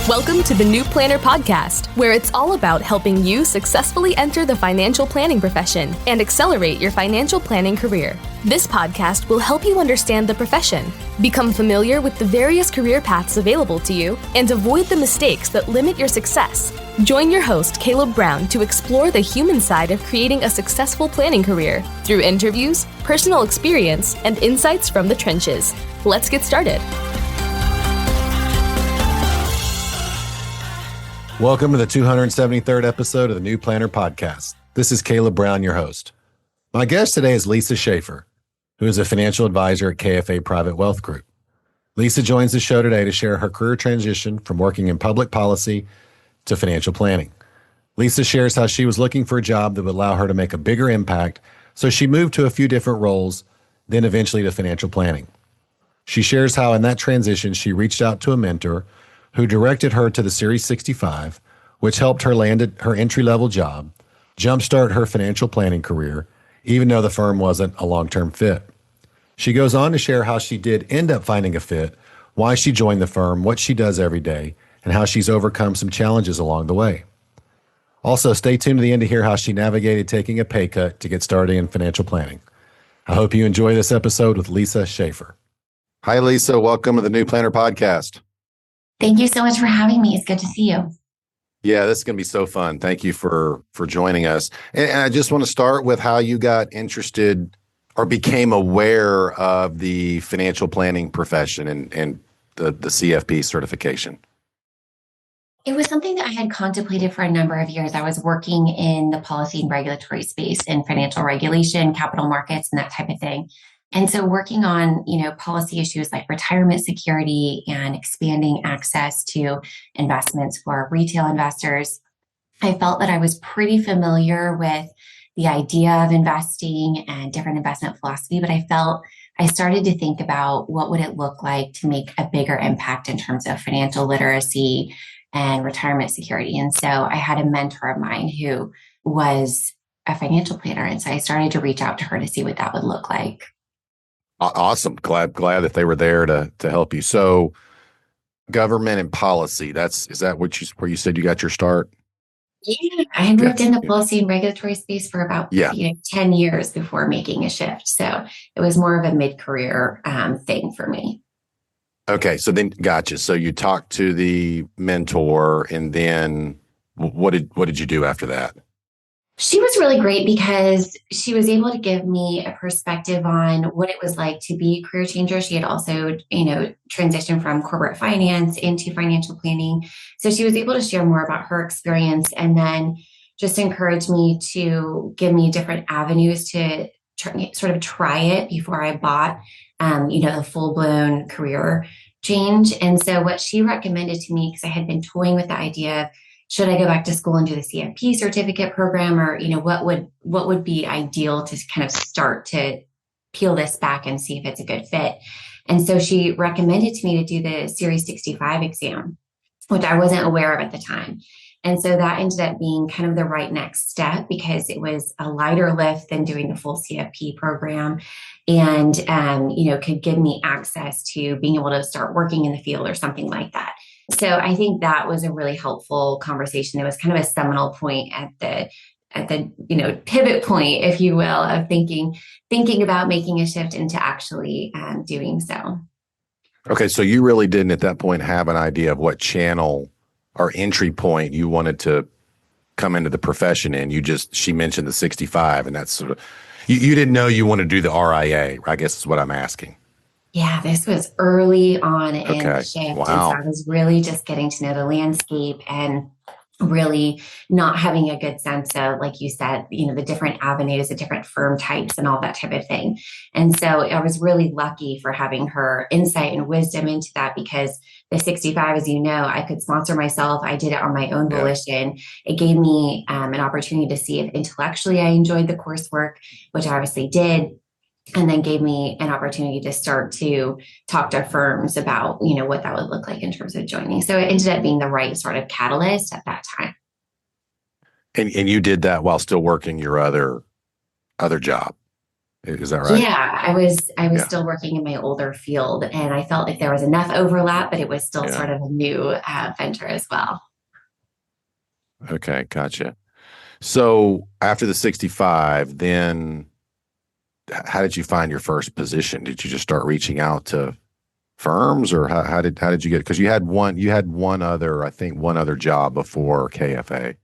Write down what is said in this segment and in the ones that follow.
Welcome to the New Planner Podcast, where it's all about helping you successfully enter the financial planning profession and accelerate your financial planning career. This podcast will help you understand the profession, become familiar with the various career paths available to you, and avoid the mistakes that limit your success. Join your host, Caleb Brown, to explore the human side of creating a successful planning career through interviews, personal experience, and insights from the trenches. Let's get started. Welcome to the 273rd episode of the New Planner Podcast. This is Caleb Brown, your host. My guest today is Lisa Schaefer, who is a financial advisor at KFA Private Wealth Group. Lisa joins the show today to share her career transition from working in public policy to financial planning. Lisa shares how she was looking for a job that would allow her to make a bigger impact, so she moved to a few different roles, then eventually to financial planning. She shares how in that transition she reached out to a mentor who directed her to the Series 65, which helped her land her entry-level job, jumpstart her financial planning career, even though the firm wasn't a long-term fit. She goes on to share how she did end up finding a fit, why she joined the firm, what she does every day, and how she's overcome some challenges along the way. Also, stay tuned to the end to hear how she navigated taking a pay cut to get started in financial planning. I hope you enjoy this episode with Lisa Schaefer. Hi, Lisa. Welcome to the New Planner Podcast. Thank you so much for having me. It's good to see you. Yeah, this is going to be so fun. Thank you for joining us. And I just want to start with how you got interested or became aware of the financial planning profession and the CFP certification. It was something that I had contemplated for a number of years. I was working in the policy and regulatory space in financial regulation, capital markets, and that type of thing. And so working on, policy issues like retirement security and expanding access to investments for retail investors, I felt that I was pretty familiar with the idea of investing and different investment philosophy, but I started to think about what would it look like to make a bigger impact in terms of financial literacy and retirement security. And so I had a mentor of mine who was a financial planner. And so I started to reach out to her to see what that would look like. Awesome. Glad that they were there to help you. So government and policy, is that where you said you got your start? Yeah, I had worked in the policy and regulatory space for about 10 years before making a shift. So it was more of a mid-career thing for me. Okay. So then gotcha. So you talked to the mentor and then what did you do after that? She was really great because she was able to give me a perspective on what it was like to be a career changer. She had also, transitioned from corporate finance into financial planning. So she was able to share more about her experience and then just encourage me to give me different avenues to try it before I bought, a full-blown career change. And so what she recommended to me, because I had been toying with the idea of, should I go back to school and do the CFP certificate program, or what would be ideal to kind of start to peel this back and see if it's a good fit? And so she recommended to me to do the Series 65 exam, which I wasn't aware of at the time. And so that ended up being kind of the right next step because it was a lighter lift than doing the full CFP program, and could give me access to being able to start working in the field or something like that. So I think that was a really helpful conversation. It was kind of a seminal point at the pivot point, if you will, of thinking about making a shift into actually doing so. Okay, so you really didn't at that point have an idea of what channel or entry point you wanted to come into the profession in. She mentioned the 65, and that's sort of you didn't know you wanted to do the RIA. I guess is what I'm asking. Yeah, this was early on in the shift. Wow. And so I was really just getting to know the landscape and really not having a good sense of, like you said, the different avenues, the different firm types and all that type of thing. And so I was really lucky for having her insight and wisdom into that because the 65, as you know, I could sponsor myself. I did it on my own volition. It gave me an opportunity to see if intellectually I enjoyed the coursework, which I obviously did. And then gave me an opportunity to start to talk to firms about, what that would look like in terms of joining. So it ended up being the right sort of catalyst at that time. And you did that while still working your other job. Is that right? Yeah, I was Yeah. still working in my older field, and I felt like there was enough overlap, but it was still Yeah. sort of a new venture as well. Okay. Gotcha. So after the 65, then how did you find your first position? Did you just start reaching out to firms, or how did you get? Because you had one other, I think, one other job before KFA.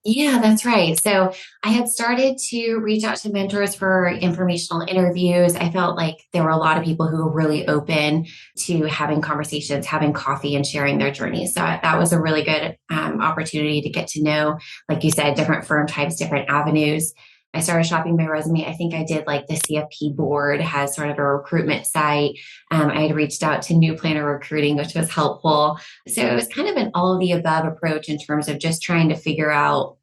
Yeah, that's right. So I had started to reach out to mentors for informational interviews. I felt like there were a lot of people who were really open to having conversations, having coffee, and sharing their journeys. So that was a really good opportunity to get to know, like you said, different firm types, different avenues. I started shopping my resume. I think I did like the CFP board has sort of a recruitment site. I had reached out to New Planner Recruiting, which was helpful. So it was kind of an all of the above approach in terms of just trying to figure out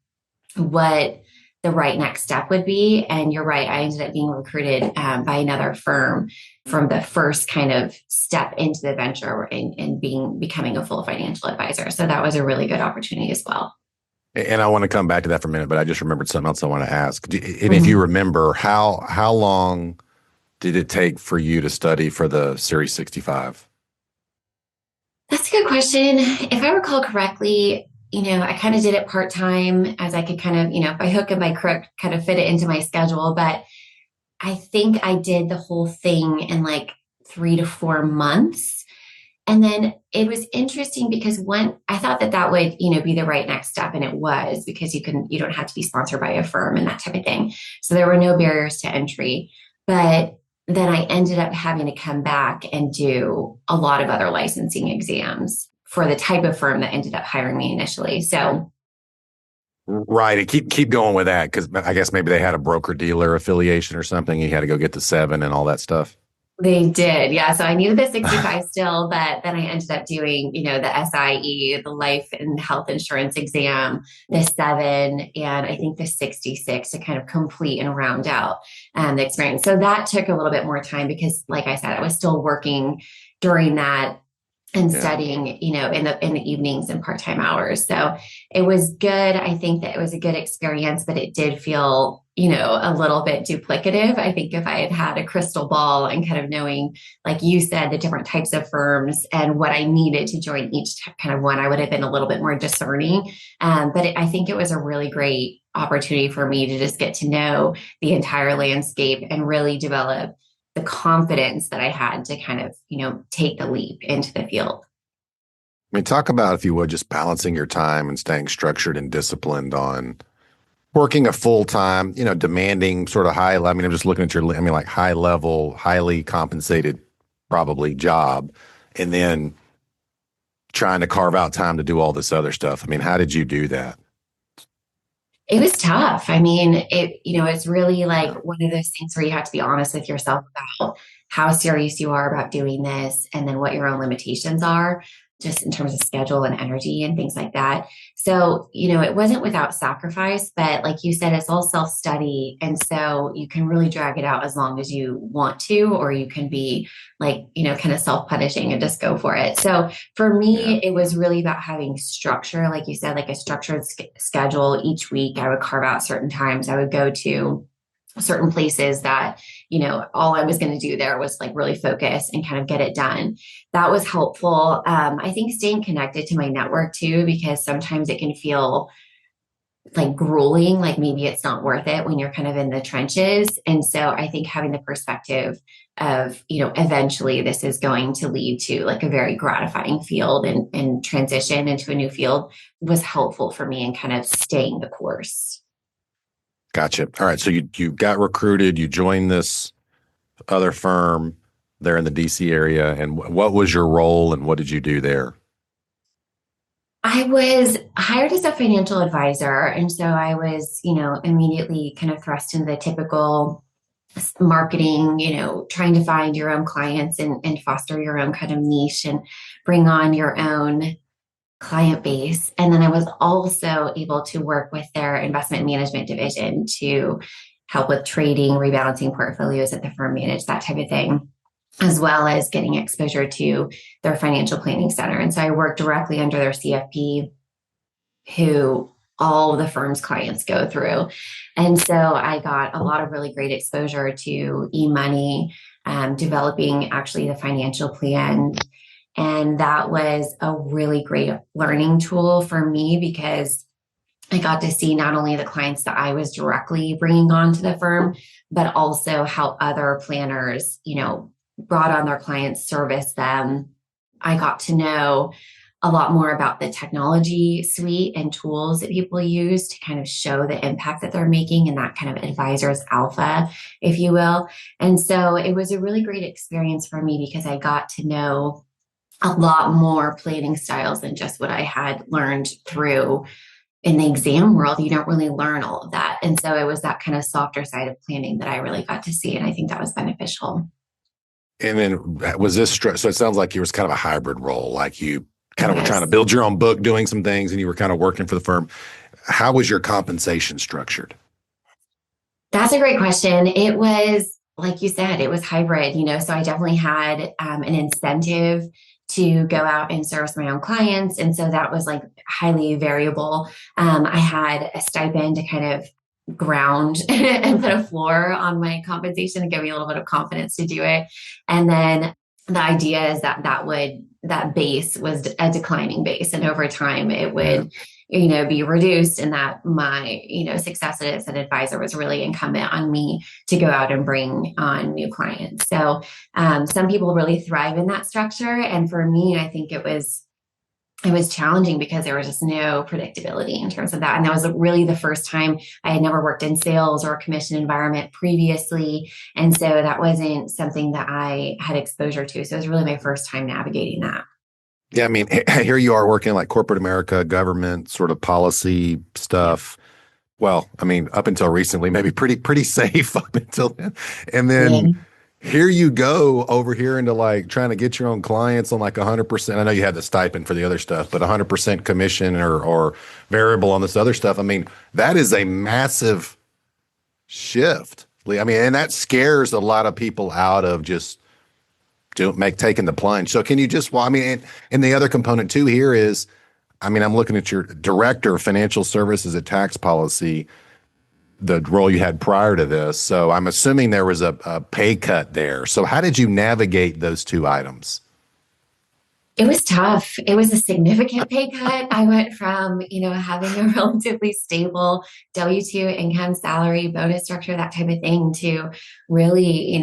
what the right next step would be. And you're right, I ended up being recruited by another firm from the first kind of step into the venture and becoming a full financial advisor. So that was a really good opportunity as well. And I want to come back to that for a minute, but I just remembered something else I want to ask. And if you Mhm. remember, how long did it take for you to study for the Series 65? That's a good question. If I recall correctly, I kind of did it part time as I could kind of, by hook and by crook, kind of fit it into my schedule. But I think I did the whole thing in like 3 to 4 months. And then it was interesting because when I thought that would, be the right next step. And it was because you don't have to be sponsored by a firm and that type of thing. So there were no barriers to entry. But then I ended up having to come back and do a lot of other licensing exams for the type of firm that ended up hiring me initially. So Right. And keep going with that, because I guess maybe they had a broker dealer affiliation or something. You had to go get the seven and all that stuff. they did. Yeah. So I needed the 65 still, but then I ended up doing, the SIE, the life and health insurance exam, the seven, and I think the 66 to kind of complete and round out the experience. So that took a little bit more time because, like I said, I was still working during that and Yeah. studying, in the evenings and part-time hours. So it was good. I think that it was a good experience, but it did feel, a little bit duplicative. I think if I had had a crystal ball and kind of knowing, like you said, the different types of firms and what I needed to join each kind of one, I would have been a little bit more discerning. I think it was a really great opportunity for me to just get to know the entire landscape and really develop the confidence that I had to kind of, take the leap into the field. I mean, talk about, if you would, just balancing your time and staying structured and disciplined on working a full time, demanding sort of high. I mean, I'm just looking at like high level, highly compensated, probably job, and then trying to carve out time to do all this other stuff. I mean, how did you do that? It was tough. I mean, it's really like Yeah. one of those things where you have to be honest with yourself about how serious you are about doing this and then what your own limitations are, just in terms of schedule and energy and things like that. So, it wasn't without sacrifice, but like you said, it's all self study. And so you can really drag it out as long as you want to, or you can be like, kind of self punishing and just go for it. So, for Yeah. me, it was really about having structure, like you said, like a structured schedule each week. I would carve out certain times. I would go to certain places that, all I was going to do there was like really focus and kind of get it done. That was helpful. I think staying connected to my network too, because sometimes it can feel like grueling, like maybe it's not worth it when you're kind of in the trenches. And so I think having the perspective of, eventually this is going to lead to like a very gratifying field and transition into a new field was helpful for me in kind of staying the course. Gotcha. All right. So you got recruited, you joined this other firm there in the DC area, and what was your role and what did you do there? I was hired as a financial advisor. And so I was, immediately kind of thrust into the typical marketing, trying to find your own clients and foster your own kind of niche and bring on your own client base. And then I was also able to work with their investment management division to help with trading, rebalancing portfolios that the firm managed, that type of thing, as well as getting exposure to their financial planning center. And so I worked directly under their CFP, who all the firm's clients go through. And so I got a lot of really great exposure to e-money, developing actually the financial plan. And that was a really great learning tool for me because I got to see not only the clients that I was directly bringing on to the firm, but also how other planners, brought on their clients, serviced them. I got to know a lot more about the technology suite and tools that people use to kind of show the impact that they're making and that kind of advisor's alpha, if you will. And so it was a really great experience for me because I got to know a lot more planning styles than just what I had learned through in the exam world. You don't really learn all of that. And so it was that kind of softer side of planning that I really got to see. And I think that was beneficial. And then was this, so it sounds like it was kind of a hybrid role, like you kind of were trying to build your own book, doing some things, and you were kind of working for the firm. How was your compensation structured? That's a great question. It was, like you said, it was hybrid, so I definitely had an incentive to go out and service my own clients. And so that was like highly variable. I had a stipend to kind of ground and put a floor on my compensation and give me a little bit of confidence to do it. And then the idea is that base was a declining base. And over time it would, be reduced, and that my, success as an advisor was really incumbent on me to go out and bring on new clients. So some people really thrive in that structure. And for me, I think it was challenging because there was just no predictability in terms of that. And that was really the first time. I had never worked in sales or a commission environment previously. And so that wasn't something that I had exposure to. So it was really my first time navigating that. Yeah, I mean, here you are working like corporate America, government sort of policy stuff. Well, I mean, up until recently, maybe pretty safe up until then. And then here you go over here into like trying to get your own clients on like 100%. I know you had the stipend for the other stuff, but 100% commission or variable on this other stuff. I mean, that is a massive shift. I mean, and that scares a lot of people out of just taking the plunge. So can you just, and the other component too here is, I mean, I'm looking at your director of financial services at tax policy, the role you had prior to this. So I'm assuming there was a pay cut there. So how did you navigate those two items? It was tough. It was a significant pay cut. I went from, having a relatively stable W-2 income, salary, bonus structure, that type of thing, to really,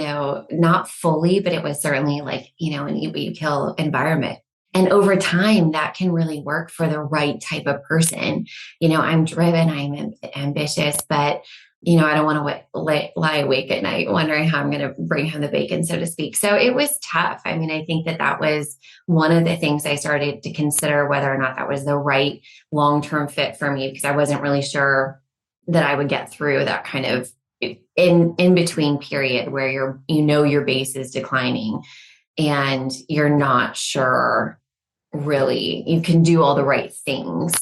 not fully, but it was certainly like, an eat what you kill environment. And over time, that can really work for the right type of person. I'm driven, I'm ambitious, but I don't want to lie awake at night wondering how I'm going to bring home the bacon, so to speak. So it was tough. I mean, I think that was one of the things I started to consider whether or not that was the right long-term fit for me, because I wasn't really sure that I would get through that kind of in between period where your base is declining and you're not sure really you can do all the right things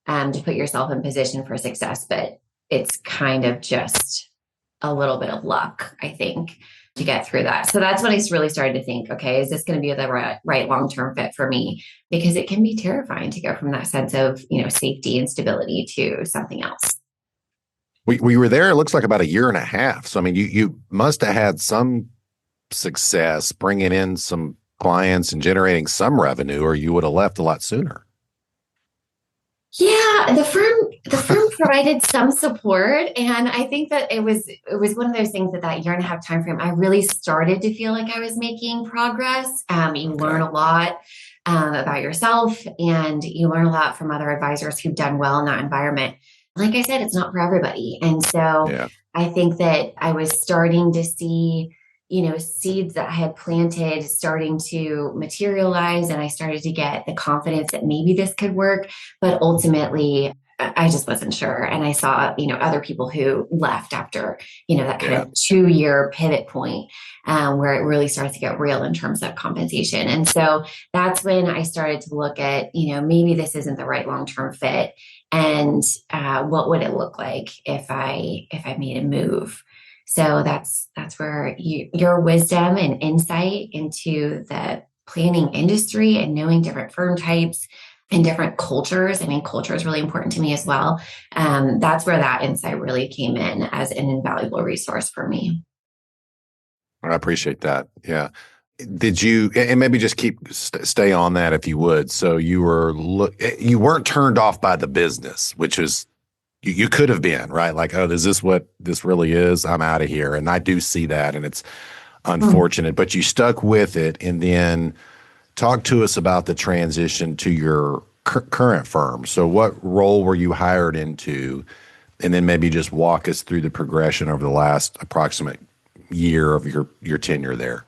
to put yourself in position for success, but it's kind of just a little bit of luck, I think, to get through that. So that's when I really started to think, okay, is this going to be the right long-term fit for me? Because it can be terrifying to go from that sense of, safety and stability to something else. We were there, it looks like about a year and a half. So, I mean, you must have had some success bringing in some clients and generating some revenue, or you would have left a lot sooner. Yeah, the firm provided some support, and I think that it was one of those things that year and a half time frame, I really started to feel like I was making progress. You learn a lot about yourself, and you learn a lot from other advisors who've done well in that environment. Like I said, it's not for everybody, and so I think that I was starting to see seeds that I had planted starting to materialize, and I started to get the confidence that maybe this could work. But ultimately, I just wasn't sure. And I saw, other people who left after, that kind of 2-year pivot point where it really starts to get real in terms of compensation. And so that's when I started to look at, maybe this isn't the right long-term fit. And what would it look like if I made a move? So that's where your wisdom and insight into the planning industry and knowing different firm types, in different cultures. I mean, culture is really important to me as well. That's where that insight really came in as an invaluable resource for me. I appreciate that. Yeah. Did you, and maybe just stay on that if you would. So you weren't turned off by the business, which is, you could have been, right? Like, oh, is this what this really is? I'm out of here. And I do see that, and it's unfortunate, but you stuck with it. And then talk to us about the transition to your current firm. So what role were you hired into? And then maybe just walk us through the progression over the last approximate year of your tenure there.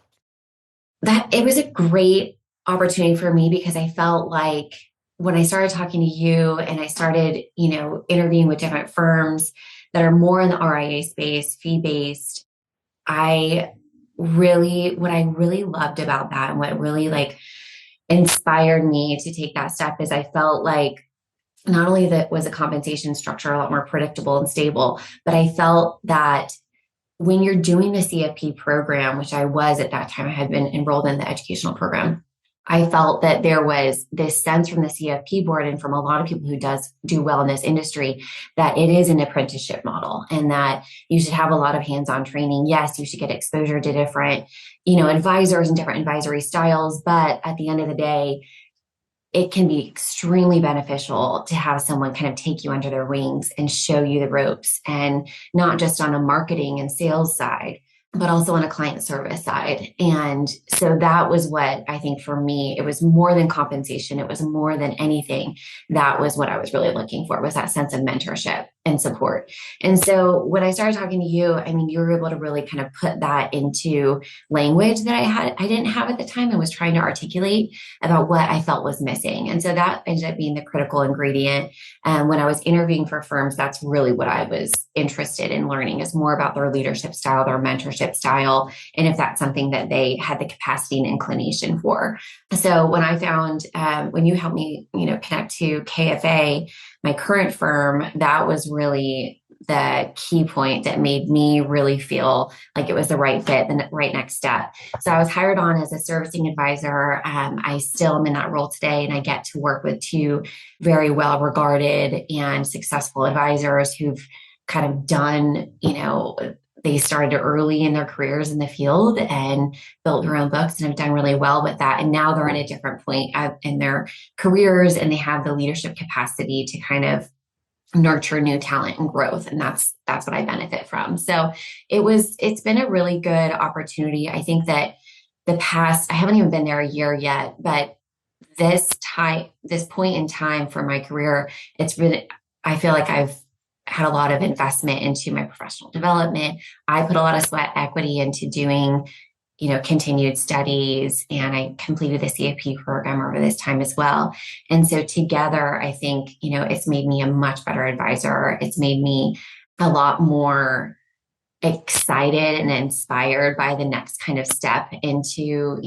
That it was a great opportunity for me because I felt like when I started talking to you and I started, interviewing with different firms that are more in the RIA space, fee-based, what I really loved about that and what really like inspired me to take that step is I felt like not only that was a compensation structure a lot more predictable and stable, but I felt that when you're doing the CFP program, which I was at that time, I had been enrolled in the educational program. I felt that there was this sense from the CFP board and from a lot of people who do well in this industry that it is an apprenticeship model and that you should have a lot of hands-on training. Yes, you should get exposure to different, advisors and different advisory styles. But at the end of the day, it can be extremely beneficial to have someone kind of take you under their wings and show you the ropes, and not just on a marketing and sales side, but also on a client service side. And so that was what I think for me, it was more than compensation. It was more than anything. That was what I was really looking for, was that sense of mentorship and support. And so when I started talking to you, I mean, you were able to really kind of put that into language that I didn't have at the time and was trying to articulate about what I felt was missing. And so that ended up being the critical ingredient. And when I was interviewing for firms, that's really what I was interested in learning, is more about their leadership style, their mentorship style, and if that's something that they had the capacity and inclination for. So when I found, when you helped me, connect to KFA, my current firm, that was really the key point that made me really feel like it was the right fit, the right next step. So I was hired on as a servicing advisor. I still am in that role today, and I get to work with two very well-regarded and successful advisors who've kind of done, they started early in their careers in the field and built their own books and have done really well with that. And now they're in a different point in their careers, and they have the leadership capacity to kind of nurture new talent and growth. And that's what I benefit from. So it's been a really good opportunity. I think that I haven't even been there a year yet, but this point in time for my career, I feel like I've had a lot of investment into my professional development. I put a lot of sweat equity into doing, continued studies, and I completed the CFP program over this time as well. And so together, I think, it's made me a much better advisor. It's made me a lot more excited and inspired by the next kind of step into,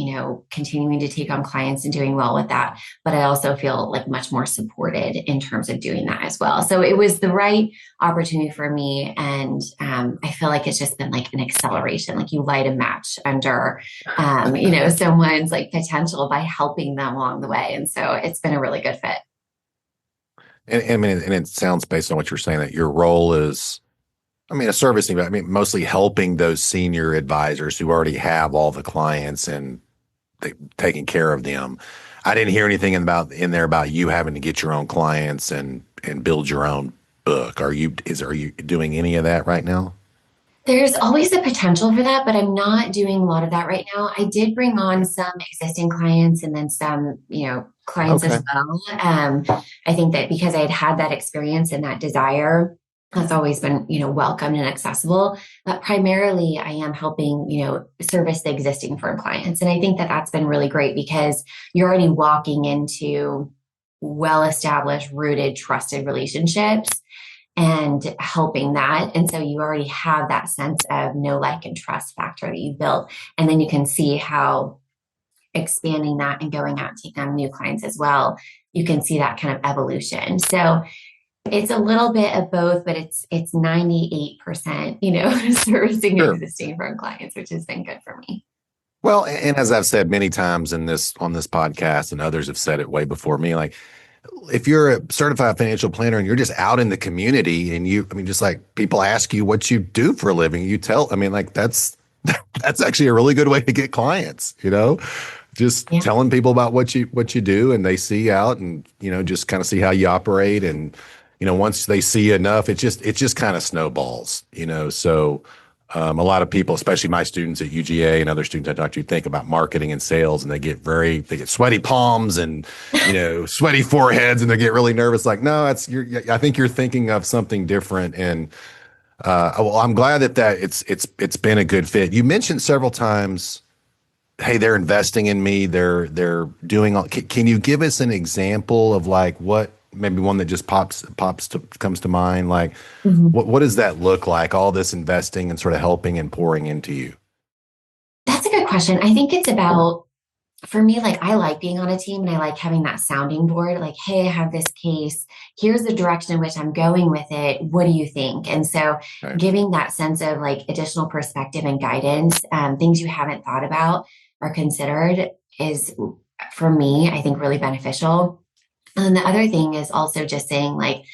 continuing to take on clients and doing well with that. But I also feel like much more supported in terms of doing that as well. So it was the right opportunity for me. And I feel like it's just been like an acceleration, like you light a match under, someone's like potential by helping them along the way. And so it's been a really good fit. And it sounds, based on what you're saying, that your role is, a servicing, mostly helping those senior advisors who already have all the clients and taking care of them. I didn't hear anything in there about you having to get your own clients and build your own book. Are you doing any of that right now? There's always the potential for that, but I'm not doing a lot of that right now. I did bring on some existing clients and then some, clients as well. I think that because I had that experience and that desire, that's always been, welcomed and accessible. But primarily, I am helping, service the existing firm clients. And I think that that's been really great because you're already walking into well-established, rooted, trusted relationships and helping that. And so you already have that sense of know, like, and trust factor that you built. And then you can see how expanding that and going out and taking on new clients as well, you can see that kind of evolution. So it's a little bit of both, but it's 98%, servicing existing firm clients, which has been good for me. Well, and as I've said many times on this podcast, and others have said it way before me, like, if you're a certified financial planner and you're just out in the community and just like people ask you what you do for a living, you tell, like that's actually a really good way to get clients, just Yeah. telling people about what you do, and they see out and, just kind of see how you operate. And, once they see enough, it just kind of snowballs, so a lot of people, especially my students at UGA and other students I talk to, think about marketing and sales, and they get sweaty palms and, sweaty foreheads, and they get really nervous. Like, no, I think you're thinking of something different. And, well, I'm glad that it's been a good fit. You mentioned several times, hey, they're investing in me. They're doing all, can you give us an example of like what, maybe one that just comes to mind? Like, what does that look like? All this investing and sort of helping and pouring into you. That's a good question. I think it's about, for me, like I like being on a team and I like having that sounding board, like, hey, I have this case. Here's the direction in which I'm going with it. What do you think? And so Right. giving that sense of like additional perspective and guidance, things you haven't thought about or considered is, for me, I think really beneficial. And then the other thing is also just saying like,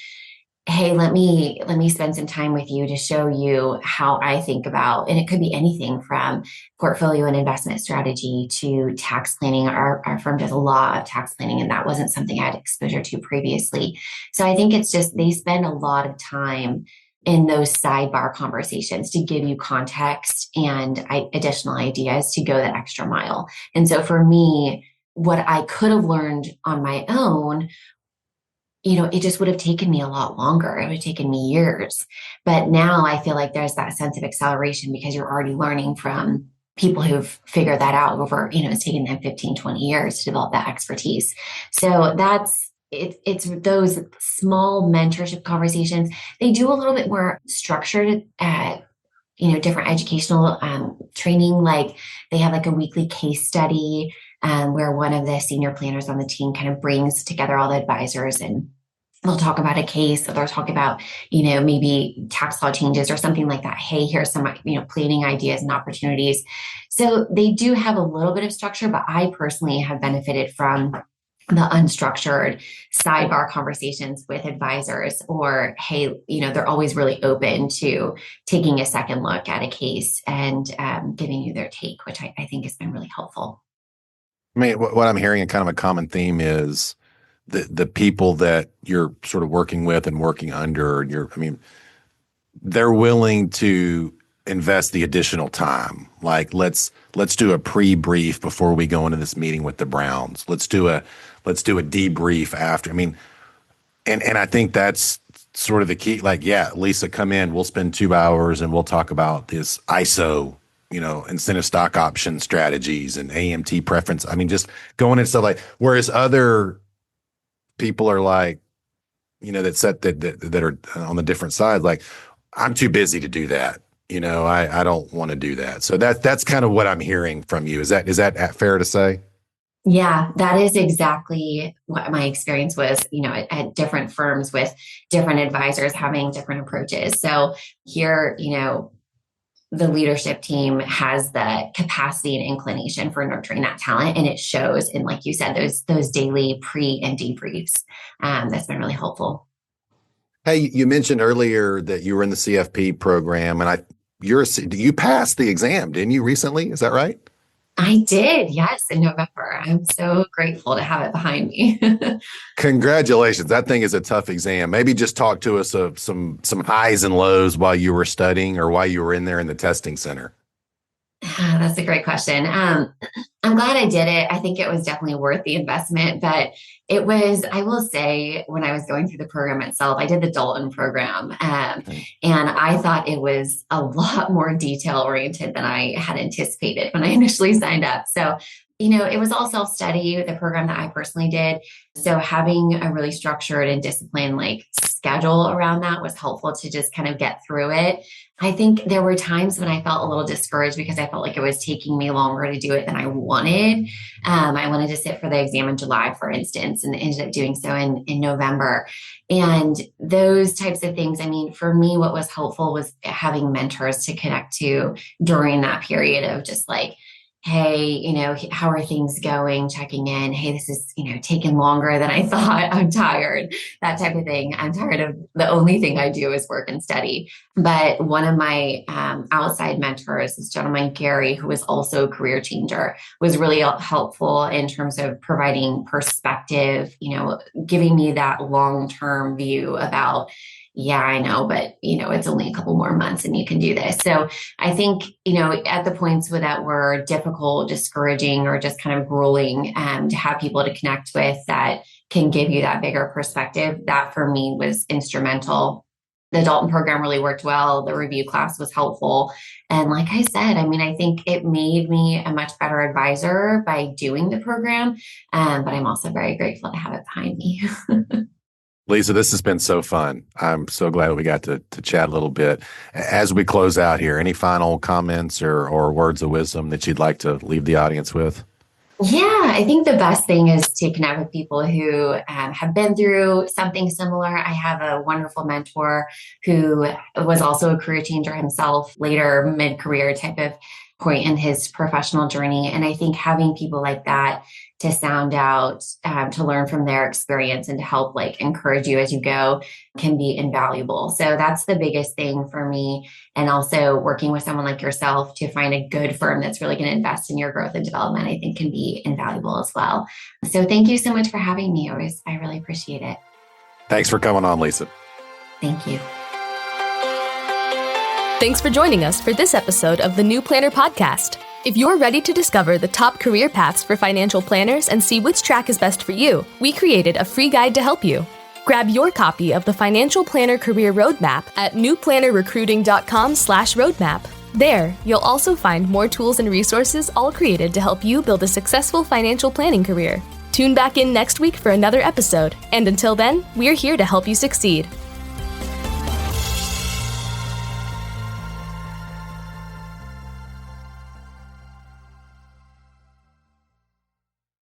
hey, let me spend some time with you to show you how I think about, and it could be anything from portfolio and investment strategy to tax planning. Our firm does a lot of tax planning, and that wasn't something I had exposure to previously. So I think it's just they spend a lot of time in those sidebar conversations to give you context and additional ideas to go that extra mile. And so for me, what I could have learned on my own, it just would have taken me a lot longer. It would have taken me years. But now I feel like there's that sense of acceleration because you're already learning from people who've figured that out over, it's taken them 15, 20 years to develop that expertise. So it's those small mentorship conversations. They do a little bit more structured at, different educational training. Like they have like a weekly case study where one of the senior planners on the team kind of brings together all the advisors, and they'll talk about a case, or they'll talk about, maybe tax law changes or something like that. Hey, here's some, planning ideas and opportunities. So they do have a little bit of structure, but I personally have benefited from the unstructured sidebar conversations with advisors, or, hey, they're always really open to taking a second look at a case and giving you their take, which I think has been really helpful. What I'm hearing, a kind of a common theme is the people that you're sort of working with and working under, they're willing to invest the additional time. Like, let's do a pre-brief before we go into this meeting with the Browns. Let's do a debrief after. And I think that's sort of the key. Like, yeah, Lisa, come in, we'll spend 2 hours and we'll talk about this ISO, incentive stock option strategies and AMT preference. Just going into stuff like, whereas other people are like, that are on the different side, like, I'm too busy to do that. I don't want to do that. So that's kind of what I'm hearing from you. Is that fair to say? Yeah, that is exactly what my experience was, at different firms with different advisors having different approaches. So here, the leadership team has the capacity and inclination for nurturing that talent. And it shows in, like you said, those daily pre and debriefs. That's been really helpful. Hey, you mentioned earlier that you were in the CFP program, and you passed the exam, didn't you, recently? Is that right? I did, yes, in November. I'm so grateful to have it behind me. Congratulations. That thing is a tough exam. Maybe just talk to us of some highs and lows while you were studying or while you were in there in the testing center. That's a great question. I'm glad I did it. I think it was definitely worth the investment, but it was, I will say, when I was going through the program itself, I did the Dalton program, and I thought it was a lot more detail oriented than I had anticipated when I initially signed up. So, it was all self-study, the program that I personally did. So having a really structured and disciplined schedule around that was helpful to just kind of get through it. I think there were times when I felt a little discouraged because I felt like it was taking me longer to do it than I wanted. I wanted to sit for the exam in July, for instance, and ended up doing so in November. And those types of things, for me, what was helpful was having mentors to connect to during that period of just hey, how are things going? Checking in. Hey, this is, taking longer than I thought. I'm tired. That type of thing. I'm tired of the only thing I do is work and study. But one of my outside mentors, this gentleman, Gary, who was also a career changer, was really helpful in terms of providing perspective, giving me that long-term view about, yeah, I know, but it's only a couple more months and you can do this. So I think, at the points that were difficult, discouraging, or just kind of grueling, to have people to connect with that can give you that bigger perspective, that for me was instrumental. The Dalton program really worked well. The review class was helpful. And like I said, I think it made me a much better advisor by doing the program. But I'm also very grateful to have it behind me. Lisa, this has been so fun. I'm so glad we got to chat a little bit. As we close out here, any final comments or words of wisdom that you'd like to leave the audience with? Yeah, I think the best thing is to connect with people who have been through something similar. I have a wonderful mentor who was also a career changer himself, later mid-career type of point in his professional journey. And I think having people like that to sound out, to learn from their experience and to help encourage you as you go can be invaluable. So that's the biggest thing for me. And also working with someone like yourself to find a good firm that's really going to invest in your growth and development, I think can be invaluable as well. So thank you so much for having me. I really appreciate it. Thanks for coming on, Lisa. Thank you. Thanks for joining us for this episode of the New Planner Podcast. If you're ready to discover the top career paths for financial planners and see which track is best for you, we created a free guide to help you. Grab your copy of the Financial Planner Career Roadmap at newplannerrecruiting.com/roadmap. There, you'll also find more tools and resources all created to help you build a successful financial planning career. Tune back in next week for another episode, and until then, we're here to help you succeed.